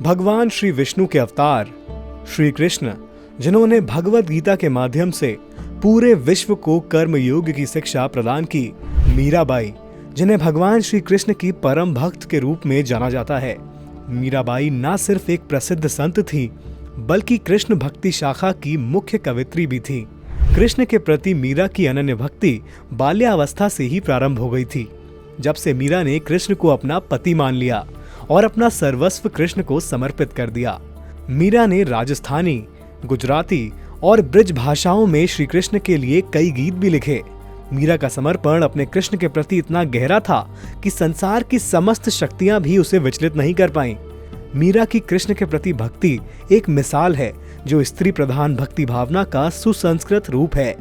भगवान श्री विष्णु के अवतार श्री कृष्ण, जिन्होंने भगवत गीता के माध्यम से पूरे विश्व को कर्म योग की शिक्षा प्रदान की। मीराबाई, जिन्हें भगवान श्री कृष्ण की परम भक्त के रूप में जाना जाता है। मीराबाई न सिर्फ एक प्रसिद्ध संत थी, बल्कि कृष्ण भक्ति शाखा की मुख्य कवित्री भी थी। कृष्ण के प्रति मीरा की अनन्य भक्ति बाल्यावस्था से ही प्रारंभ हो गई थी, जब से मीरा ने कृष्ण को अपना पति मान लिया और अपना सर्वस्व कृष्ण को समर्पित कर दिया। मीरा ने राजस्थानी, गुजराती और ब्रिज भाषाओं में श्री कृष्ण के लिए कई गीत भी लिखे। मीरा का समर्पण अपने कृष्ण के प्रति इतना गहरा था कि संसार की समस्त शक्तियां भी उसे विचलित नहीं कर पाईं। मीरा की कृष्ण के प्रति भक्ति एक मिसाल है, जो स्त्री प्रधान भक्ति भावना का सुसंस्कृत रूप है।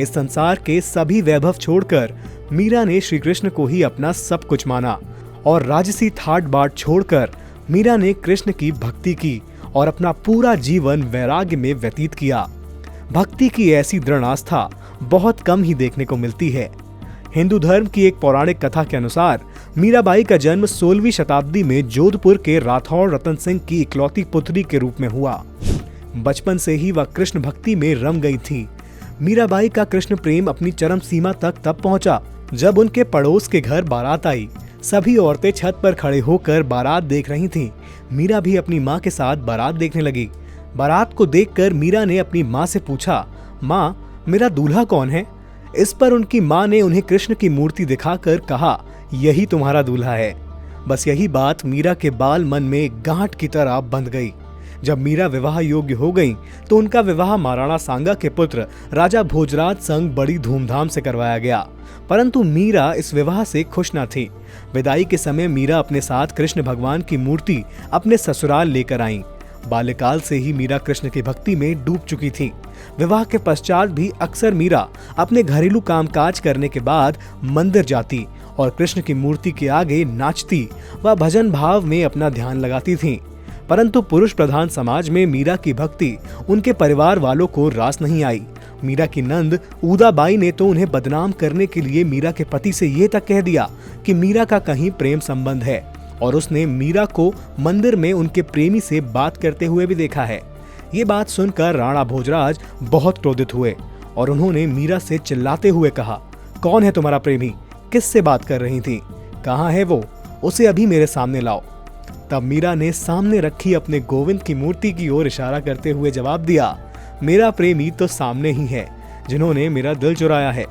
इस संसार के सभी वैभव छोड़कर मीरा ने श्री कृष्ण को ही अपना सब कुछ माना और राजसी ठाट बाट छोड़कर मीरा ने कृष्ण की भक्ति की और अपना पूरा जीवन वैराग्य में व्यतीत किया। भक्ति की ऐसी दृढ़ आस्था बहुत कम ही देखने को मिलती है। हिंदू धर्म की एक पौराणिक कथा के अनुसार मीराबाई का जन्म 16वीं शताब्दी में जोधपुर के राठौड़ रतन सिंह की इकलौती पुत्री के रूप में हुआ। बचपन से ही वह कृष्ण भक्ति में रम गई थी। मीराबाई का कृष्ण प्रेम अपनी चरम सीमा तक तब पहुंचा जब उनके पड़ोस के घर बारात आई। सभी औरतें छत पर खड़े होकर बारात देख रही थीं। मीरा भी अपनी माँ के साथ बारात देखने लगी। बारात को देखकर मीरा ने अपनी माँ से पूछा, माँ, मेरा दूल्हा कौन है? इस पर उनकी माँ ने उन्हें कृष्ण की मूर्ति दिखाकर कहा, यही तुम्हारा दूल्हा है। बस यही बात मीरा के बाल मन में गांठ की तरह बंध गई। जब मीरा विवाह योग्य हो गईं, तो उनका विवाह महाराणा सांगा के पुत्र राजा भोजराज संग बड़ी धूमधाम से करवाया गया। परंतु मीरा इस विवाह से खुश न थी। विदाई के समय मीरा अपने साथ कृष्ण भगवान की मूर्ति अपने ससुराल लेकर आईं। बाल्यकाल से ही मीरा कृष्ण की भक्ति में डूब चुकी थी। विवाह के पश्चात भी अक्सर मीरा अपने घरेलू कामकाज करने के बाद मंदिर जाती और कृष्ण की मूर्ति के आगे नाचती व भजन भाव में अपना ध्यान लगाती थीं। परंतु पुरुष प्रधान समाज में मीरा की भक्ति उनके परिवार वालों को रास नहीं आई। मीरा की नंद उदाबाई ने तो उन्हें बदनाम करने के लिए मीरा के पति से ये तक कह दिया कि मीरा का कहीं प्रेम संबंध है, और उसने मीरा को मंदिर में उनके प्रेमी से बात करते हुए भी देखा है। ये बात सुनकर राणा भोजराज बहुत क्रोधित हुए और उन्होंने मीरा से चिल्लाते हुए कहा, कौन है तुम्हारा प्रेमी? किससे बात कर रही थी? कहाँ है वो? उसे अभी मेरे सामने लाओ। तब मीरा ने सामने रखी अपने गोविंद की मूर्ति की ओर इशारा करते हुए जवाब दिया, मेरा प्रेमी तो सामने ही है, जिन्होंने मेरा दिल चुराया है।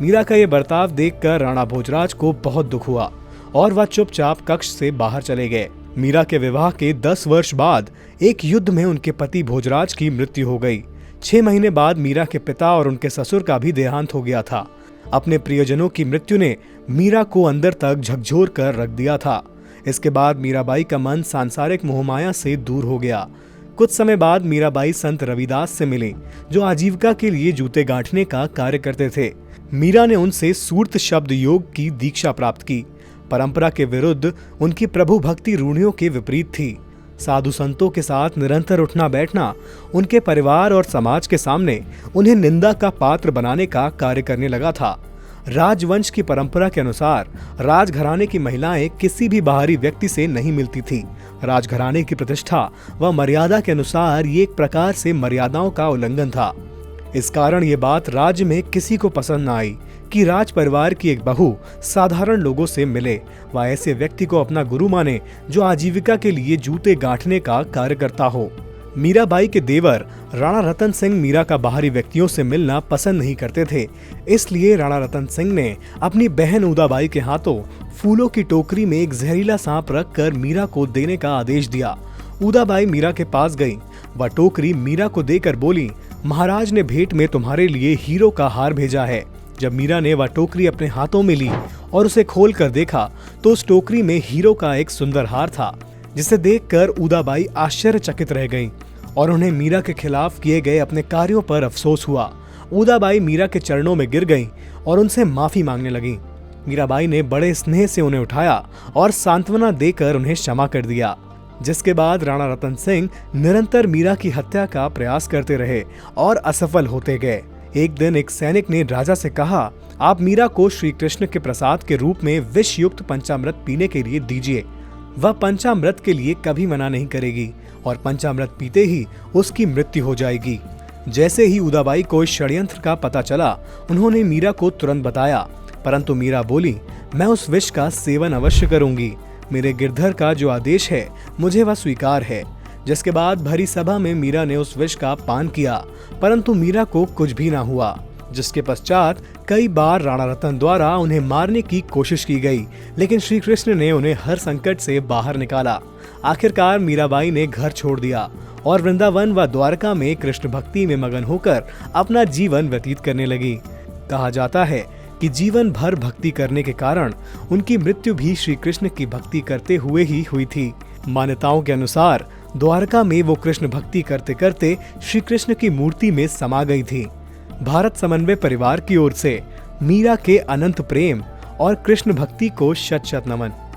मीरा का ये बर्ताव देखकर राणा भोजराज को बहुत दुख हुआ और वह चुपचाप कक्ष से बाहर चले गए। मीरा के विवाह के 10 वर्ष बाद एक युद्ध में उनके पति भोजराज की मृत्यु हो गई। 6 महीने बाद मीरा के पिता और उनके ससुर का भी देहांत हो गया था। अपने प्रियजनों की मृत्यु ने मीरा को अंदर तक झकझोर कर रख दिया था। इसके बाद मीराबाई का मन सांसारिक मोहमाया से दूर हो गया। कुछ समय बाद मीराबाई संत रविदास से मिली, जो आजीविका के लिए जूते गांठने का कार्य करते थे। मीरा ने उनसे सूर्त शब्द योग की दीक्षा प्राप्त की। परंपरा के विरुद्ध उनकी प्रभु भक्ति रूढ़ियों के विपरीत थी। साधु संतों के साथ निरंतर उठना बैठना उनके परिवार और समाज के सामने उन्हें निंदा का पात्र बनाने का कार्य करने लगा था। राजवंश की परंपरा के अनुसार राजघराने की महिलाएं किसी भी बाहरी व्यक्ति से नहीं मिलती थी। राजघराने की प्रतिष्ठा व मर्यादा के अनुसार ये एक प्रकार से मर्यादाओं का उल्लंघन था। इस कारण ये बात राज्य में किसी को पसंद न आई कि राज परिवार की एक बहू साधारण लोगों से मिले व ऐसे व्यक्ति को अपना गुरु माने जो आजीविका के लिए जूते गांठने का कार्य करता हो। मीराबाई के देवर राणा रतन सिंह मीरा का बाहरी व्यक्तियों से मिलना पसंद नहीं करते थे। इसलिए राणा रतन सिंह ने अपनी बहन उदाबाई के हाथों फूलों की टोकरी में एक जहरीला सांप रखकर मीरा को देने का आदेश दिया। उदाबाई मीरा के पास गई। वह टोकरी मीरा को देकर बोली, महाराज ने भेंट में तुम्हारे लिए हीरो का हार भेजा है। जब मीरा ने वह टोकरी अपने हाथों में ली और उसे खोल कर देखा, तो उस टोकरी में हीरो का एक सुंदर हार था, जिसे देखकर उदाबाई आश्चर्यचकित रह गईं और उन्हें मीरा के खिलाफ किए गए अपने कार्यों पर अफसोस हुआ। उदाबाई मीरा के चरणों में गिर गईं और उनसे माफी मांगने लगीं। मीराबाई ने बड़े स्नेह से उन्हें उठाया और सांत्वना देकर उन्हें क्षमा कर दिया। जिसके बाद राणा रतन सिंह निरंतर मीरा की हत्या का प्रयास करते रहे और असफल होते गए। एक दिन एक सैनिक ने राजा से कहा, आप मीरा को श्री कृष्ण के प्रसाद के रूप में विष युक्त पंचामृत पीने के लिए दीजिए। वह पंचामृत के लिए कभी मना नहीं करेगी और पंचामृत पीते ही उसकी मृत्यु हो जाएगी। जैसे ही उदाबाई को इस षड्यंत्र का पता चला, उन्होंने मीरा को तुरंत बताया, परंतु मीरा बोली, मैं उस विष का सेवन अवश्य करूंगी। मेरे गिरधर का जो आदेश है मुझे वह स्वीकार है। जिसके बाद भरी सभा में मीरा ने उस विष का पान किया, परंतु मीरा को कुछ भी ना हुआ। जिसके पश्चात कई बार राणा रतन द्वारा उन्हें मारने की कोशिश की गई, लेकिन श्री कृष्ण ने उन्हें हर संकट से बाहर निकाला। आखिरकार मीराबाई ने घर छोड़ दिया और वृंदावन व द्वारका में कृष्ण भक्ति में मगन होकर अपना जीवन व्यतीत करने लगी। कहा जाता है कि जीवन भर भक्ति करने के कारण उनकी मृत्यु भी श्री कृष्ण की भक्ति करते हुए ही हुई थी। मान्यताओं के अनुसार द्वारका में वो कृष्ण भक्ति करते करते श्री कृष्ण की मूर्ति में समा गई थी। भारत समन्वय परिवार की ओर से मीरा के अनंत प्रेम और कृष्ण भक्ति को शत शत नमन।